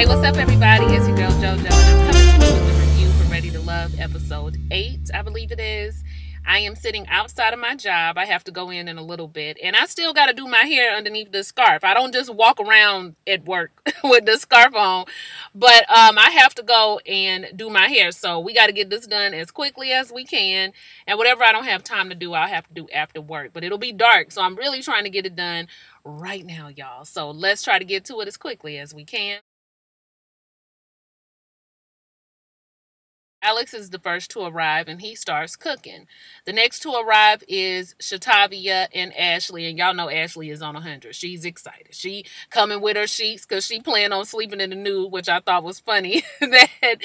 Hey, what's up, everybody? It's your girl JoJo, and I'm coming to you with a review for Ready to Love episode 8, I believe it is. I am sitting outside of my job. I have to go in a little bit, and I still got to do my hair underneath the scarf. I don't just walk around at work with the scarf on, but I have to go and do my hair. So we got to get this done as quickly as we can, and whatever I don't have time to do, I'll have to do after work. But it'll be dark, so I'm really trying to get it done right now, y'all. So let's try to get to it as quickly as we can. Alex is the first to arrive, and he starts cooking. The next to arrive is Shatavia and Ashley, and y'all know Ashley is on 100. She's excited. She coming with her sheets because she planned on sleeping in the nude, which I thought was funny. That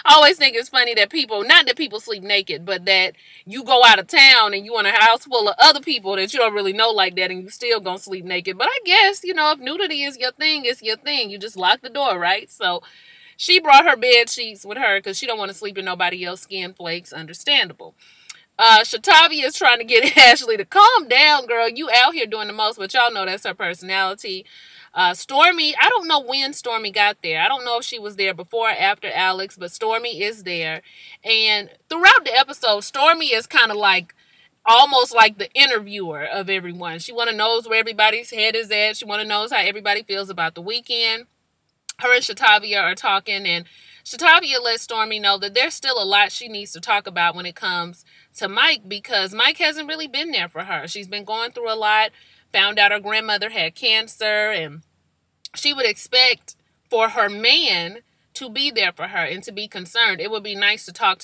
I always think it's funny that people, not that people sleep naked, but that you go out of town and you in a house full of other people that you don't really know like that, and you still gonna sleep naked. But I guess, you know, if nudity is your thing, it's your thing. You just lock the door, right? So she brought her bed sheets with her because she don't want to sleep in nobody else's skin flakes. Understandable. Shatavia is trying to get Ashley to calm down, girl. You out here doing the most, but y'all know that's her personality. Stormy, I don't know when Stormy got there. I don't know if she was there before or after Alex, but Stormy is there. And throughout the episode, Stormy is kind of like, almost like the interviewer of everyone. She want to know where everybody's head is at. She want to know how everybody feels about the weekend. Her and Shatavia are talking, and Shatavia lets Stormy know that there's still a lot she needs to talk about when it comes to Mike, because Mike hasn't really been there for her. She's been going through a lot, found out her grandmother had cancer, and she would expect for her man to be there for her and to be concerned. It would be nice to talk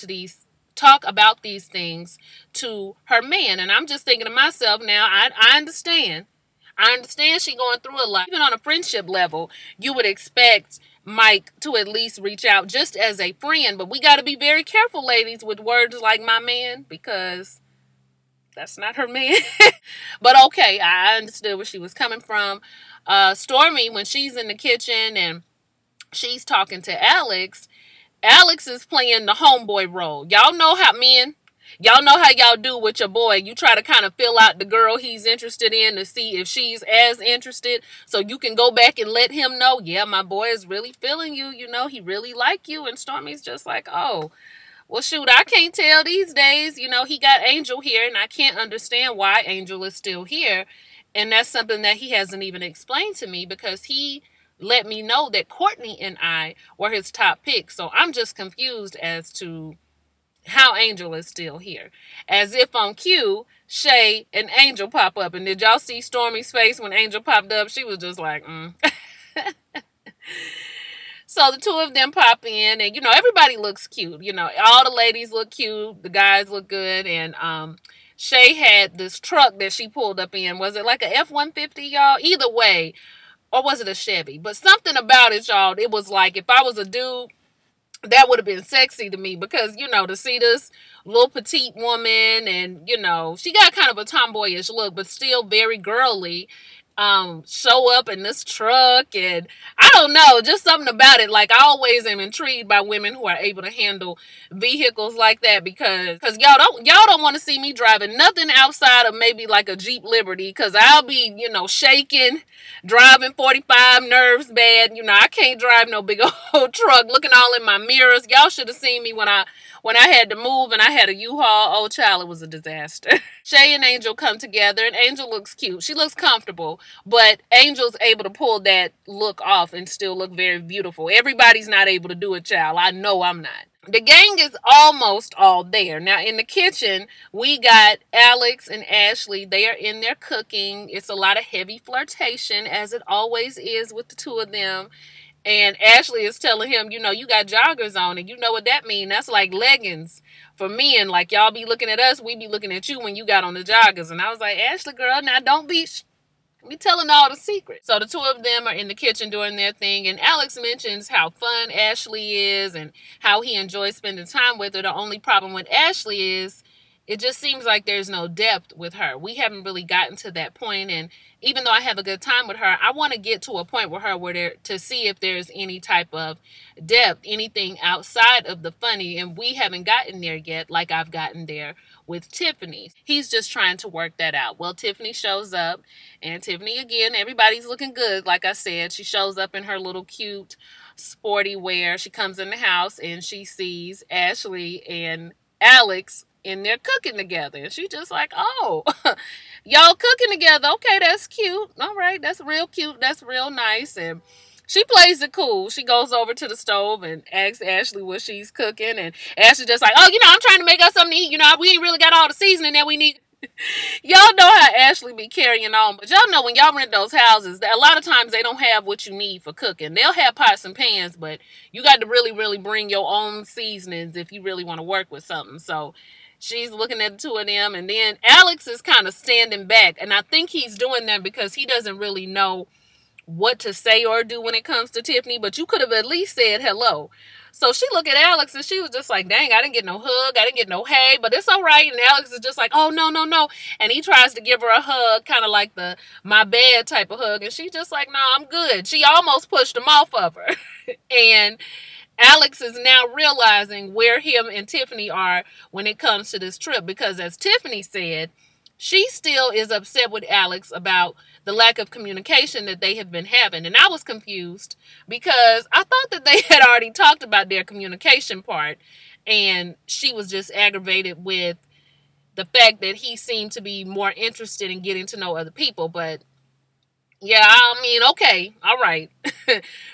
about these things to her man. And I'm just thinking to myself now, I understand. I understand she going through a lot. Even on a friendship level, you would expect Mike to at least reach out just as a friend. But we got to be very careful, ladies, with words like my man, because that's not her man. But okay, I understood where she was coming from. Stormy, when she's in the kitchen and she's talking to Alex, Alex is playing the homeboy role. Y'all know how men... Y'all know how y'all do with your boy. You try to kind of fill out the girl he's interested in to see if she's as interested. So you can go back and let him know, yeah, my boy is really feeling you. You know, he really like you. And Stormy's just like, oh, well, shoot, I can't tell these days. You know, he got Angel here, and I can't understand why Angel is still here. And that's something that he hasn't even explained to me, because he let me know that Courtney and I were his top picks. So I'm just confused as to how Angel is still here. As if on cue, Shay and Angel pop up. And did y'all see Stormy's face when Angel popped up? She was just like, So the two of them pop in, and, you know, everybody looks cute. You know, all the ladies look cute. The guys look good. And Shay had this truck that she pulled up in. Was it like a F-150, y'all? Either way. Or was it a Chevy? But something about it, y'all, it was like, if I was a dude, that would have been sexy to me, because, you know, to see this little petite woman, and, you know, she got kind of a tomboyish look, but still very girly, show up in this truck. And I don't know, just something about it. Like, I always am intrigued by women who are able to handle vehicles like that, because y'all don't want to see me driving nothing outside of maybe like a Jeep Liberty, because I'll be, you know, shaking, driving 45, nerves bad. You know, I can't drive no big old truck, looking all in my mirrors. Y'all should have seen me when I had to move and I had a U-Haul. Oh, child, it was a disaster. Shay and Angel come together, and Angel looks cute. She looks comfortable, but Angel's able to pull that look off and still look very beautiful. Everybody's not able to do it, child. I know I'm not. The gang is almost all there. Now, in the kitchen, we got Alex and Ashley. They are in there cooking. It's a lot of heavy flirtation, as it always is with the two of them. And Ashley is telling him, you know, you got joggers on, and you know what that means. That's like leggings for men. Like, y'all be looking at us, we be looking at you when you got on the joggers. And I was like, Ashley, girl, now don't be telling all the secrets. So the two of them are in the kitchen doing their thing, and Alex mentions how fun Ashley is and how he enjoys spending time with her. The only problem with Ashley is it just seems like there's no depth with her. We haven't really gotten to that point, and even though I have a good time with her, I want to get to a point with her where to see if there's any type of depth, anything outside of the funny, and we haven't gotten there yet like I've gotten there with Tiffany. He's just trying to work that out. Well, Tiffany shows up, and Tiffany, again, everybody's looking good. Like I said, she shows up in her little cute sporty wear. She comes in the house and she sees Ashley and Alex and they're cooking together. And she just like, oh, y'all cooking together. Okay, that's cute. All right, that's real cute. That's real nice. And she plays it cool. She goes over to the stove and asks Ashley what she's cooking. And Ashley just like, oh, I'm trying to make us something to eat. We ain't really got all the seasoning that we need. Y'all know how Ashley be carrying on, but y'all know when y'all rent those houses, a lot of times they don't have what you need for cooking. They'll have pots and pans, but you got to really, really bring your own seasonings if you really want to work with something. So she's looking at the two of them, and then Alex is kind of standing back, and I think he's doing that because he doesn't really know what to say or do when it comes to Tiffany, but you could have at least said hello. So she looked at Alex and she was just like, dang, I didn't get no hug. I didn't get no hey, but it's all right. And Alex is just like, oh, no, no, no. And he tries to give her a hug, kind of like the my bad type of hug. And she's just like, no, I'm good. She almost pushed him off of her. And Alex is now realizing where him and Tiffany are when it comes to this trip. Because as Tiffany said, she still is upset with Alex about the lack of communication that they have been having. And I was confused because I thought that they had already talked about their communication part. And she was just aggravated with the fact that he seemed to be more interested in getting to know other people. But yeah, I mean, okay, all right.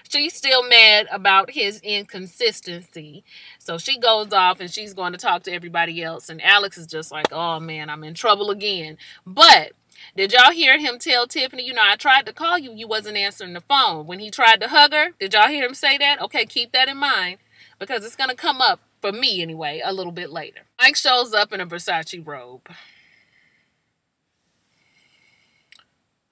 She's still mad about his inconsistency. So she goes off and she's going to talk to everybody else. And Alex is just like, oh, man, I'm in trouble again. But did y'all hear him tell Tiffany, I tried to call you. You wasn't answering the phone. When he tried to hug her, did y'all hear him say that? Okay, keep that in mind because it's going to come up, for me anyway, a little bit later. Mike shows up in a Versace robe.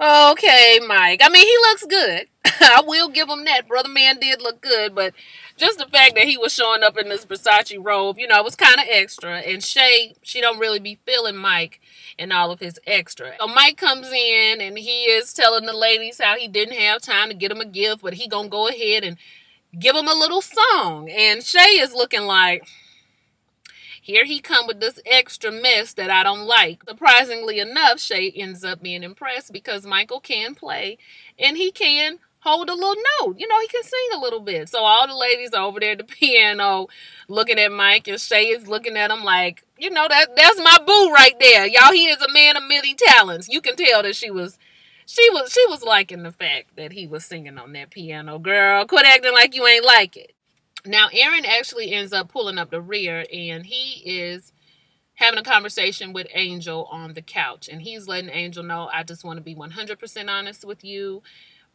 Okay, Mike. I mean, he looks good. I will give him that. Brother man did look good, but just the fact that he was showing up in this Versace robe, it was kind of extra. And Shay, she don't really be feeling Mike and all of his extra. So Mike comes in and he is telling the ladies how he didn't have time to get him a gift, but he gonna go ahead and give him a little song. And Shay is looking like, here he come with this extra mess that I don't like. Surprisingly enough, Shay ends up being impressed because Michael can play and he can hold a little note. He can sing a little bit. So all the ladies are over there at the piano looking at Mike and Shay is looking at him like, that's my boo right there. Y'all, he is a man of many talents. You can tell that she was liking the fact that he was singing on that piano. Girl, quit acting like you ain't like it. Now, Aaron actually ends up pulling up the rear, and he is having a conversation with Angel on the couch. And he's letting Angel know, I just want to be 100% honest with you.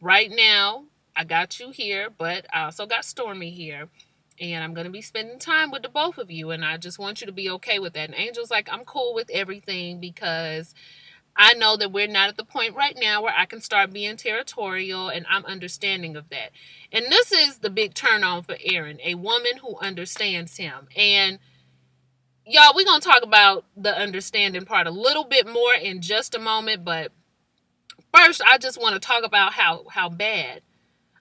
Right now, I got you here, but I also got Stormy here. And I'm going to be spending time with the both of you, and I just want you to be okay with that. And Angel's like, I'm cool with everything because I know that we're not at the point right now where I can start being territorial, and I'm understanding of that. And this is the big turn on for Aaron, a woman who understands him. And y'all, we're going to talk about the understanding part a little bit more in just a moment. But first, I just want to talk about how bad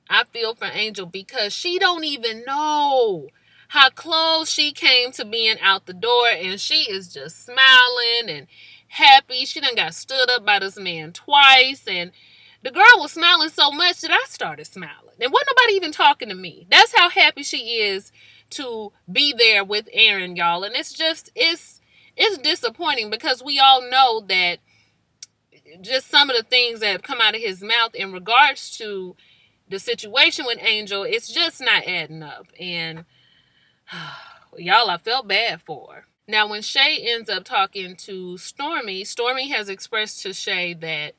I feel for Angel because she don't even know how close she came to being out the door. And she is just smiling and happy. She done got stood up by this man twice, and the girl was smiling so much that I started smiling. And wasn't nobody even talking to me. That's how happy she is to be there with Aaron, y'all. And it's disappointing because we all know that just some of the things that have come out of his mouth in regards to the situation with Angel, it's just not adding up. And y'all, I felt bad for her. Now, when Shay ends up talking to Stormy, Stormy has expressed to Shay that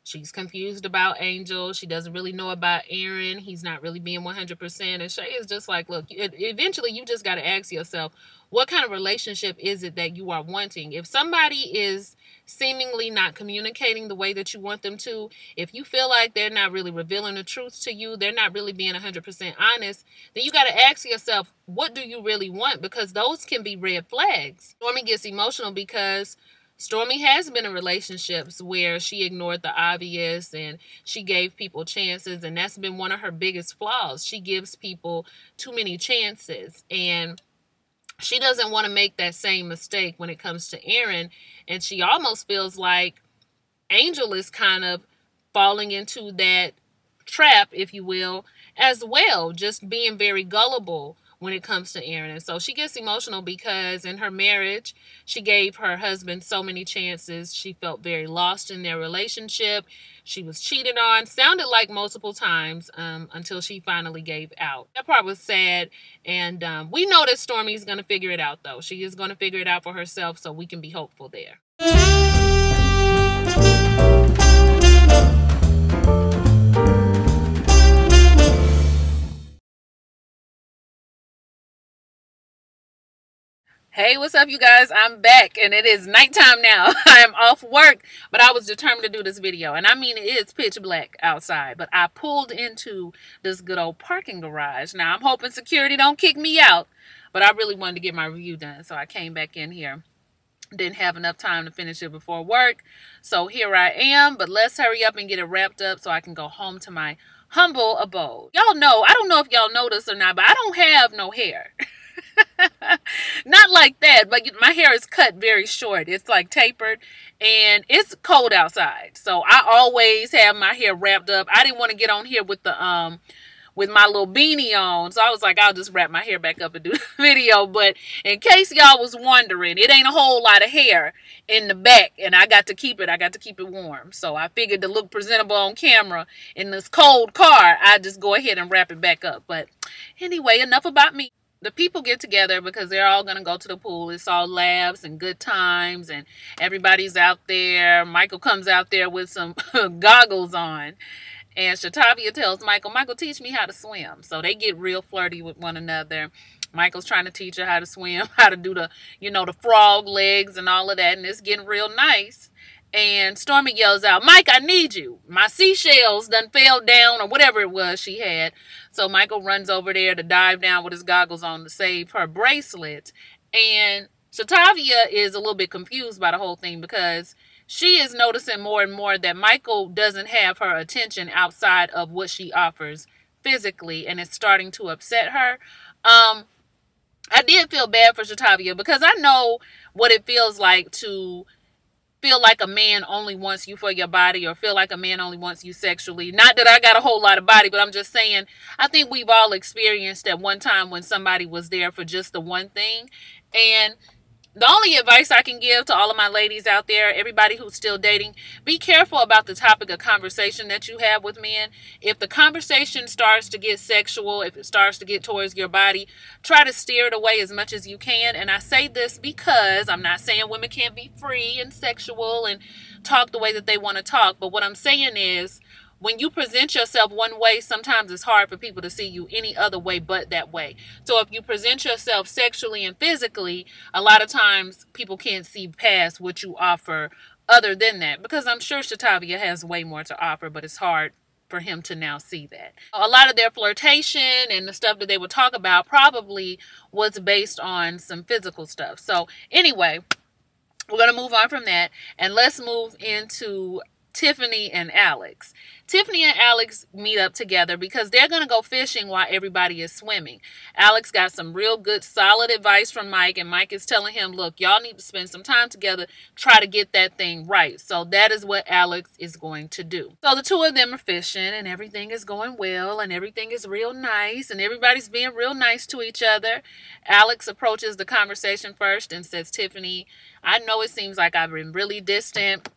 She's confused about Angel. She doesn't really know about Aaron. He's not really being 100%. And Shay is just like, look, eventually you just got to ask yourself, what kind of relationship is it that you are wanting? If somebody is seemingly not communicating the way that you want them to, if you feel like they're not really revealing the truth to you, they're not really being 100% honest, then you got to ask yourself, what do you really want? Because those can be red flags. Stormy gets emotional because Stormy has been in relationships where she ignored the obvious and she gave people chances, and that's been one of her biggest flaws. She gives people too many chances, and she doesn't want to make that same mistake when it comes to Aaron, and she almost feels like Angel is kind of falling into that trap, if you will, as well, just being very gullible when it comes to Aaron. And so she gets emotional because in her marriage, she gave her husband so many chances. She felt very lost in their relationship. She was cheated on, sounded like multiple times, until she finally gave out. That part was sad. And we know that Stormy's going to figure it out, though. She is going to figure it out for herself, so we can be hopeful there. Hey, what's up, you guys? I'm back, and it is nighttime now. I am off work, but I was determined to do this video. And I mean, it is pitch black outside, but I pulled into this good old parking garage. Now, I'm hoping security don't kick me out, but I really wanted to get my review done, so I came back in here. Didn't have enough time to finish it before work, so here I am. But let's hurry up and get it wrapped up so I can go home to my humble abode. Y'all know, I don't know if y'all know this or not, but I don't have no hair. Not like that, but my hair is cut very short. It's like tapered, and it's cold outside, so I always have my hair wrapped up. I didn't want to get on here with the with my little beanie on, so I was like, I'll just wrap my hair back up and do the video. But in case y'all was wondering, it ain't a whole lot of hair in the back, and I got to keep it warm. So I figured to look presentable on camera in this cold car, I just go ahead and wrap it back up. But anyway, enough about me. The people get together because they're all going to go to the pool. It's all laughs and good times, and everybody's out there. Michael comes out there with some goggles on, and Shatavia tells Michael, Michael, teach me how to swim. So they get real flirty with one another. Michael's trying to teach her how to swim, how to do the, the frog legs and all of that, and it's getting real nice. And Stormy yells out, Mike, I need you. My seashells done fell down, or whatever it was she had. So Michael runs over there to dive down with his goggles on to save her bracelet. And Shatavia is a little bit confused by the whole thing because she is noticing more and more that Michael doesn't have her attention outside of what she offers physically, and it's starting to upset her. I did feel bad for Shatavia because I know what it feels like to feel like a man only wants you for your body, or feel like a man only wants you sexually. Not that I got a whole lot of body, but I'm just saying, I think we've all experienced at one time when somebody was there for just the one thing. And the only advice I can give to all of my ladies out there, everybody who's still dating, be careful about the topic of conversation that you have with men. If the conversation starts to get sexual, if it starts to get towards your body, try to steer it away as much as you can. And I say this because I'm not saying women can't be free and sexual and talk the way that they want to talk. But what I'm saying is, when you present yourself one way, sometimes it's hard for people to see you any other way but that way. So if you present yourself sexually and physically, a lot of times people can't see past what you offer other than that. Because I'm sure Shatavia has way more to offer, but it's hard for him to now see that. A lot of their flirtation and the stuff that they would talk about probably was based on some physical stuff. So anyway, we're going to move on from that, and let's move into Tiffany and Alex. Tiffany and Alex meet up together because they're going to go fishing while everybody is swimming. Alex got some real good, solid advice from Mike, and Mike is telling him, look, y'all need to spend some time together, try to get that thing right. So that is what Alex is going to do. So the two of them are fishing, and everything is going well, and everything is real nice, and everybody's being real nice to each other. Alex approaches the conversation first and says, Tiffany, I know it seems like I've been really distant.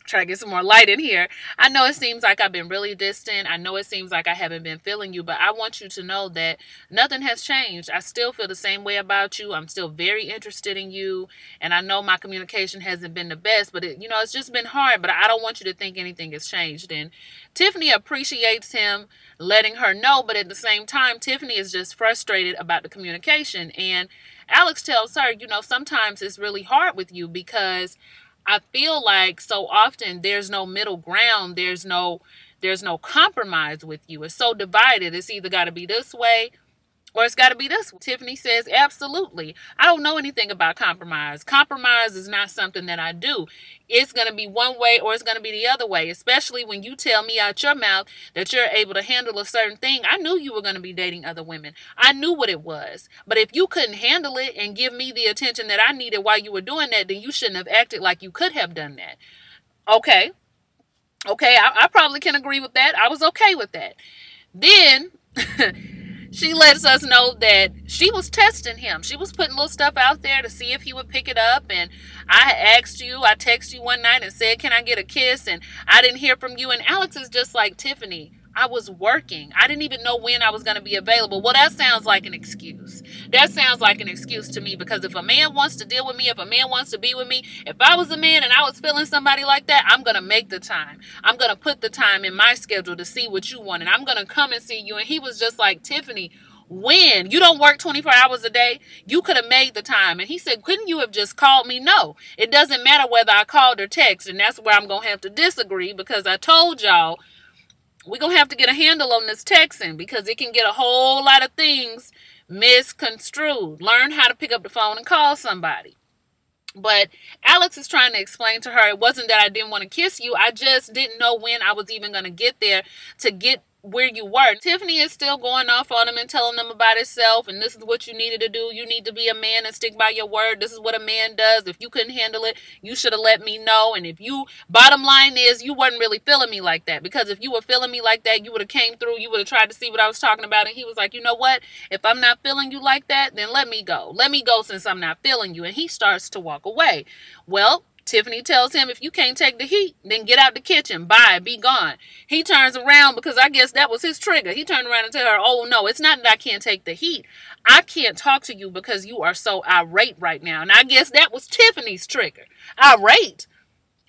Try to get some more light in here. I know it seems like I've been really distant. I know it seems like I haven't been feeling you, but I want you to know that nothing has changed. I still feel the same way about you. I'm still very interested in you, and I know my communication hasn't been the best, but it's just been hard, but I don't want you to think anything has changed. And Tiffany appreciates him letting her know, but at the same time, Tiffany is just frustrated about the communication. And Alex tells her, sometimes it's really hard with you because I feel like so often there's no middle ground. There's no compromise with you. It's so divided. It's either got to be this way or it's got to be this way. Tiffany says, absolutely. I don't know anything about compromise. Compromise is not something that I do. It's going to be one way or it's going to be the other way, especially when you tell me out your mouth that you're able to handle a certain thing. I knew you were going to be dating other women. I knew what it was. But if you couldn't handle it and give me the attention that I needed while you were doing that, then you shouldn't have acted like you could have done that. Okay. I probably can agree with that. I was okay with that. Then she lets us know that she was testing him. She was putting little stuff out there to see if he would pick it up. And I texted you one night and said, can I get a kiss? And I didn't hear from you. And Alex is just like, Tiffany, I was working. I didn't even know when I was going to be available. Well, that sounds like an excuse. That sounds like an excuse to me, because if a man wants to deal with me, if a man wants to be with me, if I was a man and I was feeling somebody like that, I'm going to make the time. I'm going to put the time in my schedule to see what you want. And I'm going to come and see you. And he was just like, Tiffany, when? You don't work 24 hours a day? You could have made the time. And he said, couldn't you have just called me? No, it doesn't matter whether I called or text. And that's where I'm going to have to disagree, because I told y'all, we're going to have to get a handle on this texting, because it can get a whole lot of things misconstrued. Learn how to pick up the phone and call somebody. But Alex is trying to explain to her, it wasn't that I didn't want to kiss you. I just didn't know when I was even going to get there to get where you were. Tiffany is still going off on him and telling them about himself, and this is what you needed to do. You need to be a man and stick by your word. This is what a man does. If you couldn't handle it, you should have let me know. And if you, bottom line is, you weren't really feeling me like that, because if you were feeling me like that, you would have came through, you would have tried to see what I was talking about. And he was like, you know what, if I'm not feeling you like that, then let me go since I'm not feeling you. And he starts to walk away. Well, Tiffany tells him, if you can't take the heat, then get out the kitchen. Bye. Be gone. He turns around, because I guess that was his trigger. He turned around and told her, oh, no, it's not that I can't take the heat. I can't talk to you because you are so irate right now. And I guess that was Tiffany's trigger. Irate.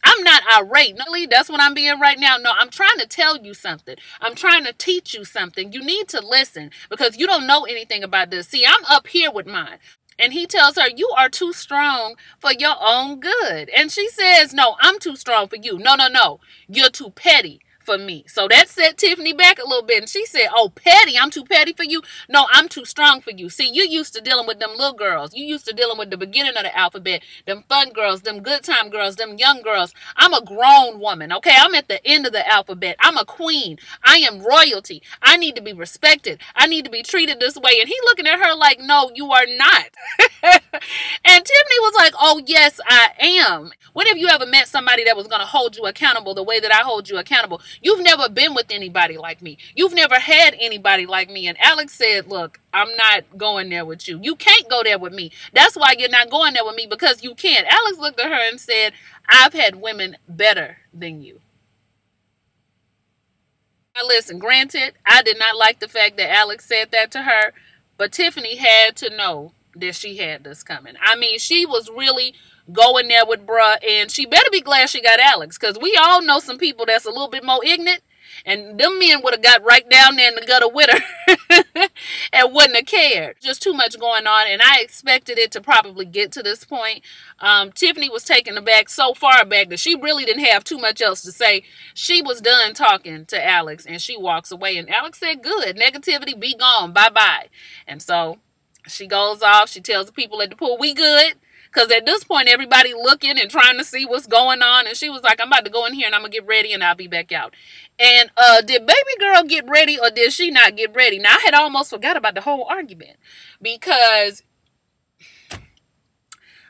I'm not irate. No, that's what I'm being right now. No, I'm trying to tell you something. I'm trying to teach you something. You need to listen, because you don't know anything about this. See, I'm up here with mine. And he tells her, you are too strong for your own good. And she says, no, I'm too strong for you. No. You're too petty for me. So that set Tiffany back a little bit. And she said, oh, petty? I'm too petty for you? No, I'm too strong for you. See, you used to dealing with them little girls. You used to dealing with the beginning of the alphabet. Them fun girls, them good time girls, them young girls. I'm a grown woman, okay? I'm at the end of the alphabet. I'm a queen. I am royalty. I need to be respected. I need to be treated this way. And he looking at her like, no, you are not. And Tiffany was like, oh, yes, I am. When have you ever met somebody that was going to hold you accountable the way that I hold you accountable? You've never been with anybody like me. You've never had anybody like me. And Alex said, look, I'm not going there with you. You can't go there with me. That's why you're not going there with me, because you can't. Alex looked at her and said, I've had women better than you. Now listen, granted, I did not like the fact that Alex said that to her, but Tiffany had to know that she had this coming. I mean, she was really going there with bruh, and she better be glad she got Alex, because we all know some people that's a little bit more ignorant, and them men would have got right down there in the gutter with her and wouldn't have cared. Just too much going on, and I expected it to probably get to this point. Tiffany was taken aback, so far back that she really didn't have too much else to say. She was done talking to Alex, and she walks away, and Alex said, good, negativity, be gone, bye-bye. And so she goes off. She tells the people at the pool, we good. Because at this point, everybody looking and trying to see what's going on. And she was like, I'm about to go in here and I'm going to get ready and I'll be back out. And did baby girl get ready or did she not get ready? Now, I had almost forgot about the whole argument. Because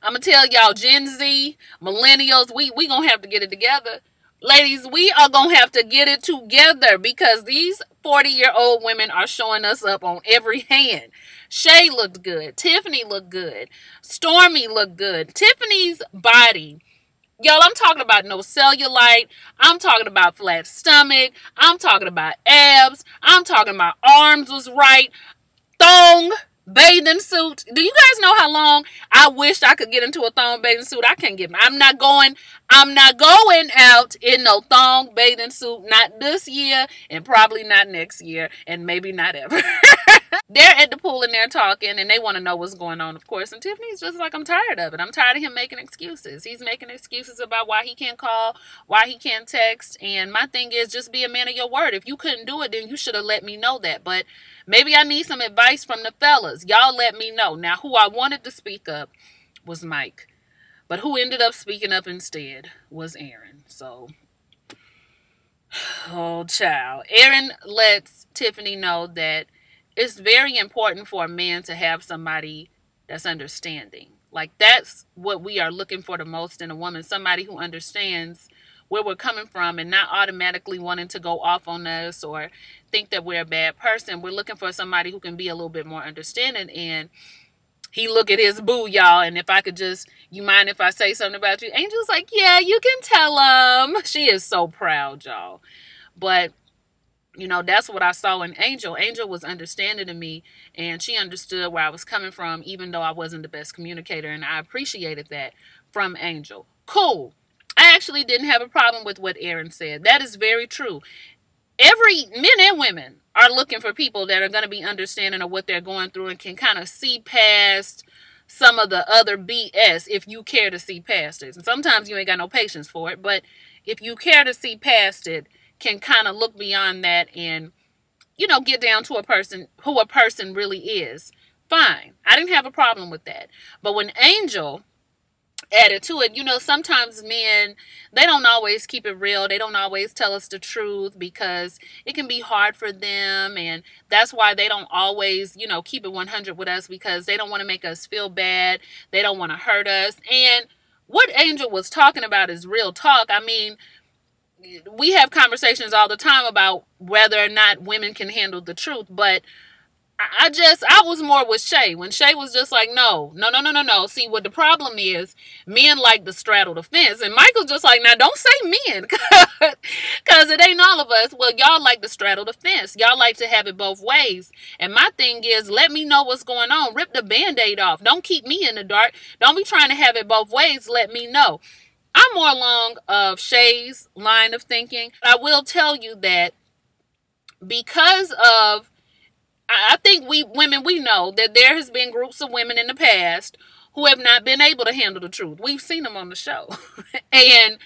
I'm going to tell y'all, Gen Z, millennials, we going to have to get it together. Ladies, we are going to have to get it together, because these 40-year-old women are showing us up on every hand. Shay looked good. Tiffany looked good. Stormy looked good. Tiffany's body Y'all, I'm talking about no cellulite. I'm talking about flat stomach. I'm talking about abs. I'm talking about arms was right. Thong bathing suit. Do you guys know how long I wished I could get into a thong bathing suit? I can't get. I'm not going out in no thong bathing suit. Not this year, and probably not next year, and maybe not ever. They're at the pool and they're talking and they want to know what's going on, of course. And Tiffany's just like, I'm tired of it. I'm tired of him making excuses. He's making excuses about why he can't call, why he can't text. And my thing is, just be a man of your word. If you couldn't do it, then you should have let me know that. But maybe I need some advice from the fellas. Y'all let me know. Now, who I wanted to speak up was Mike. But who ended up speaking up instead was Aaron. So, oh, child. Aaron lets Tiffany know that it's very important for a man to have somebody that's understanding. Like, that's what we are looking for the most in a woman. Somebody who understands where we're coming from and not automatically wanting to go off on us or think that we're a bad person. We're looking for somebody who can be a little bit more understanding. And he look at his boo, y'all. And if I could just, you mind if I say something about you? Angel's like, yeah, you can tell him. She is so proud, y'all. But you know, that's what I saw in Angel. Angel was understanding to me, and she understood where I was coming from, even though I wasn't the best communicator, and I appreciated that from Angel. Cool. I actually didn't have a problem with what Aaron said. That is very true. Every men and women are looking for people that are going to be understanding of what they're going through and can kind of see past some of the other BS if you care to see past it. And sometimes you ain't got no patience for it, but if you care to see past it, can kind of look beyond that and, you know, get down to a person who a person really is. Fine. I didn't have a problem with that. But when Angel added to it, you know, sometimes men, they don't always keep it real. They don't always tell us the truth because it can be hard for them. And that's why they don't always, you know, keep it 100 with us, because they don't want to make us feel bad. They don't want to hurt us. And what Angel was talking about is real talk. I mean, we have conversations all the time about whether or not women can handle the truth, but I was more with Shay when Shay was just like, no. See, what the problem is, men like to straddle the fence, and Michael's just like, now don't say men, because it ain't all of us. Well, y'all like to straddle the fence. Y'all like to have it both ways. And my thing is, let me know what's going on. Rip the Band-Aid off. Don't keep me in the dark. Don't be trying to have it both ways. Let me know. I'm more along of Shay's line of thinking. I will tell you that because of, I think we women, we know that there has been groups of women in the past who have not been able to handle the truth. We've seen them on the show. And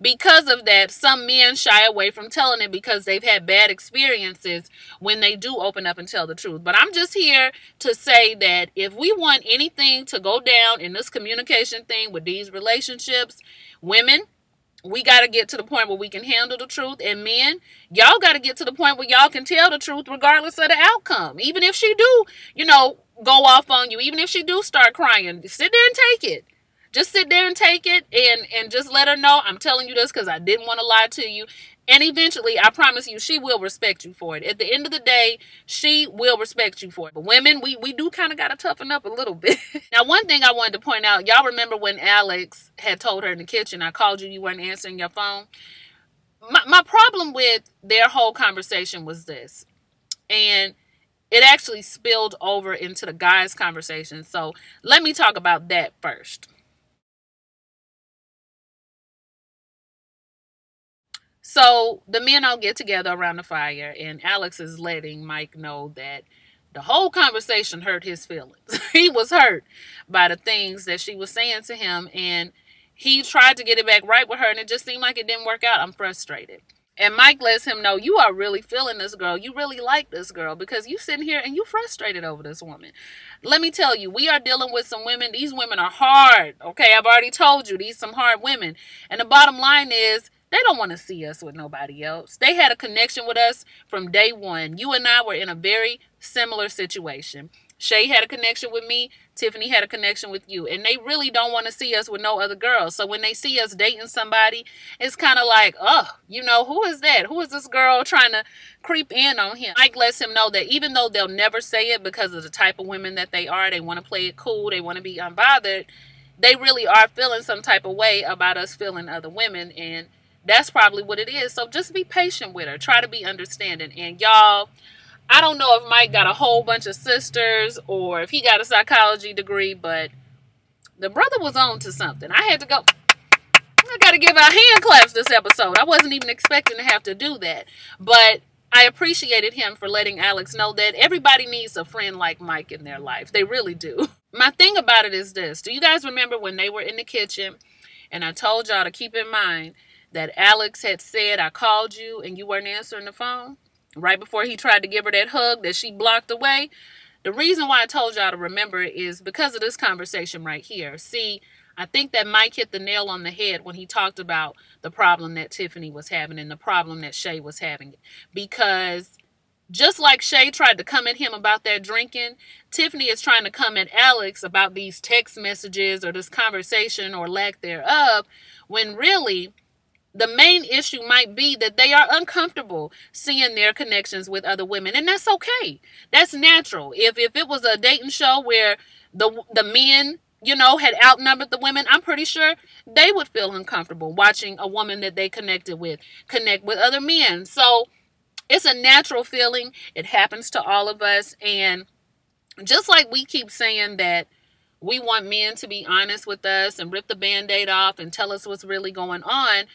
because of that, some men shy away from telling it because they've had bad experiences when they do open up and tell the truth. But I'm just here to say that if we want anything to go down in this communication thing with these relationships, women, we got to get to the point where we can handle the truth. And men, y'all got to get to the point where y'all can tell the truth regardless of the outcome. Even if she do, you know, go off on you, even if she do start crying, sit there and take it. Just sit there and take it and just let her know, I'm telling you this because I didn't want to lie to you. And eventually, I promise you, she will respect you for it. At the end of the day, she will respect you for it. But women, we do kind of got to toughen up a little bit. Now, one thing I wanted to point out, y'all remember when Alex had told her in the kitchen, I called you, you weren't answering your phone? My problem with their whole conversation was this. And it actually spilled over into the guys' conversation. So let me talk about that first. So the men all get together around the fire, and Alex is letting Mike know that the whole conversation hurt his feelings. He was hurt by the things that she was saying to him, and he tried to get it back right with her, and it just seemed like it didn't work out. I'm frustrated. And Mike lets him know, you are really feeling this girl. You really like this girl because you sitting here and you frustrated over this woman. Let me tell you, we are dealing with some women. These women are hard. Okay, I've already told you, these some hard women. And the bottom line is, they don't want to see us with nobody else. They had a connection with us from day one. You and I were in a very similar situation. Shay had a connection with me. Tiffany had a connection with you. And they really don't want to see us with no other girls. So when they see us dating somebody, it's kind of like, oh, you know, who is that? Who is this girl trying to creep in on him? Mike lets him know that even though they'll never say it because of the type of women that they are, they want to play it cool, they want to be unbothered, they really are feeling some type of way about us feeling other women, and that's probably what it is. So just be patient with her. Try to be understanding. And y'all, I don't know if Mike got a whole bunch of sisters or if he got a psychology degree, but the brother was on to something. I had to go. I got to give out hand claps this episode. I wasn't even expecting to have to do that. But I appreciated him for letting Alex know that everybody needs a friend like Mike in their life. They really do. My thing about it is this. Do you guys remember when they were in the kitchen and I told y'all to keep in mind that Alex had said, I called you and you weren't answering the phone? Right before he tried to give her that hug that she blocked away? The reason why I told y'all to remember it is because of this conversation right here. See, I think that Mike hit the nail on the head when he talked about the problem that Tiffany was having and the problem that Shay was having. Because just like Shay tried to come at him about that drinking, Tiffany is trying to come at Alex about these text messages or this conversation or lack thereof, when really the main issue might be that they are uncomfortable seeing their connections with other women. And that's okay. That's natural. If it was a dating show where the men, you know, had outnumbered the women, I'm pretty sure they would feel uncomfortable watching a woman that they connect with other men. So it's a natural feeling. It happens to all of us. And just like we keep saying that we want men to be honest with us and rip the Band-Aid off and tell us what's really going on,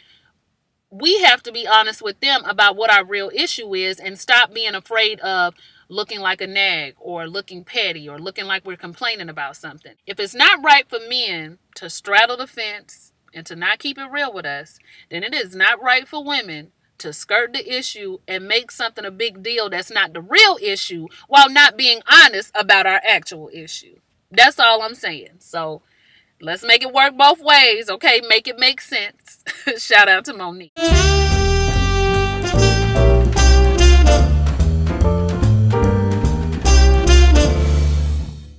we have to be honest with them about what our real issue is and stop being afraid of looking like a nag or looking petty or looking like we're complaining about something. If it's not right for men to straddle the fence and to not keep it real with us, then it is not right for women to skirt the issue and make something a big deal that's not the real issue while not being honest about our actual issue. That's all I'm saying. So let's make it work both ways, okay? Make it make sense. Shout out to Monique.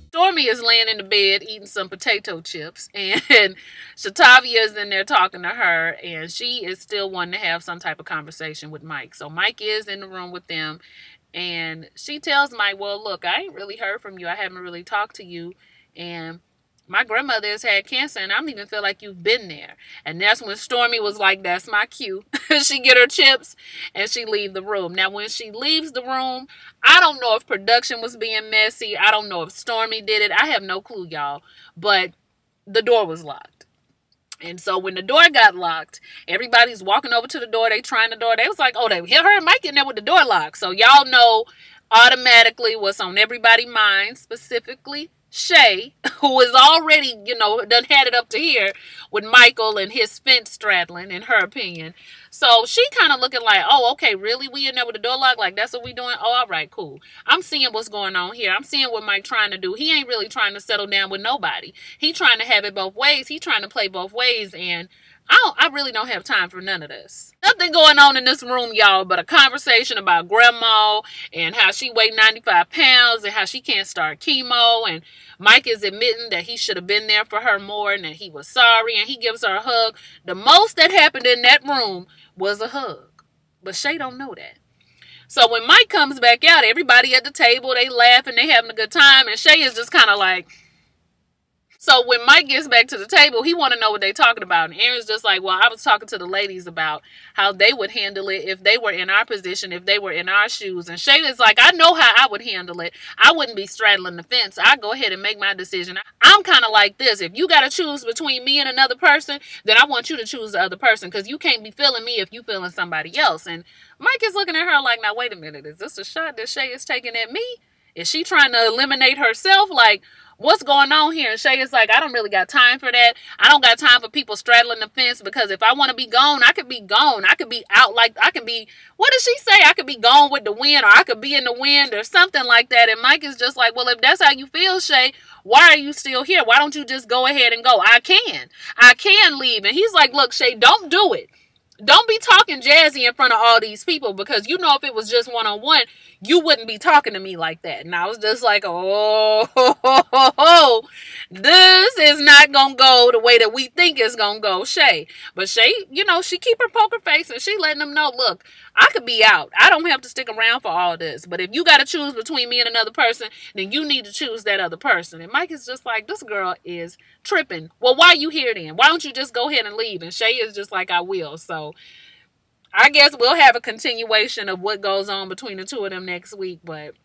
Stormy is laying in the bed eating some potato chips, and Shatavia is in there talking to her, and she is still wanting to have some type of conversation with Mike. So Mike is in the room with them, and she tells Mike, well, look, I ain't really heard from you. I haven't really talked to you, and my grandmother has had cancer, and I don't even feel like you've been there. And that's when Stormy was like, that's my cue. She get her chips, and she leave the room. Now, when she leaves the room, I don't know if production was being messy. I don't know if Stormy did it. I have no clue, y'all. But the door was locked. And so when the door got locked, everybody's walking over to the door. They trying the door. They was like, oh, they hit her and Mike in there with the door locked. So y'all know automatically what's on everybody's mind, specifically Shay, who is already, you know, done had it up to here with Michael and his fence straddling, in her opinion. So she kind of looking like, oh, okay, really? We in there with the door locked? Like, that's what we doing? Oh, all right, cool. I'm seeing what's going on here. I'm seeing what Mike trying to do. He ain't really trying to settle down with nobody. He trying to have it both ways. He trying to play both ways, and I really don't have time for none of this. Nothing going on in this room, y'all, but a conversation about grandma and how she weighed 95 pounds and how she can't start chemo. And Mike is admitting that he should have been there for her more and that he was sorry. And he gives her a hug. The most that happened in that room was a hug. But Shay don't know that. So when Mike comes back out, everybody at the table, they laughing, they having a good time. And Shay is just kind of like... So when Mike gets back to the table, he want to know what they talking about. And Aaron's just like, well, I was talking to the ladies about how they would handle it if they were in our position, if they were in our shoes. And Shayla's like, I know how I would handle it. I wouldn't be straddling the fence. I'd go ahead and make my decision. I'm kind of like this. If you got to choose between me and another person, then I want you to choose the other person, because you can't be feeling me if you feeling somebody else. And Mike is looking at her like, now, wait a minute. Is this a shot that Shay is taking at me? Is she trying to eliminate herself? Like, what's going on here? And Shay is like, I don't really got time for that. I don't got time for people straddling the fence, because if I want to be gone, I could be gone. I could be out, like, I could be, what did she say? I could be gone with the wind, or I could be in the wind, or something like that. And Mike is just like, well, if that's how you feel, Shay, why are you still here? Why don't you just go ahead and go? I can leave. And he's like, look, Shay, don't do it. Don't be talking jazzy in front of all these people, because you know if it was just one-on-one, you wouldn't be talking to me like that. And I was just like, oh, this is not gonna go the way that we think it's gonna go, Shay. But Shay, you know, she keep her poker face and she letting them know, look, I could be out. I don't have to stick around for all this. But if you got to choose between me and another person, then you need to choose that other person. And Mike is just like, this girl is tripping. Well, why are you here then? Why don't you just go ahead and leave? And Shay is just like, I will. So I guess we'll have a continuation of what goes on between the two of them next week. But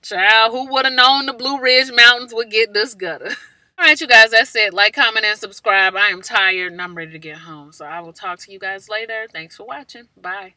child, who would have known the Blue Ridge Mountains would get this gutter? All right, you guys, that's it. Like, comment, and subscribe. I am tired and I'm ready to get home. So I will talk to you guys later. Thanks for watching. Bye.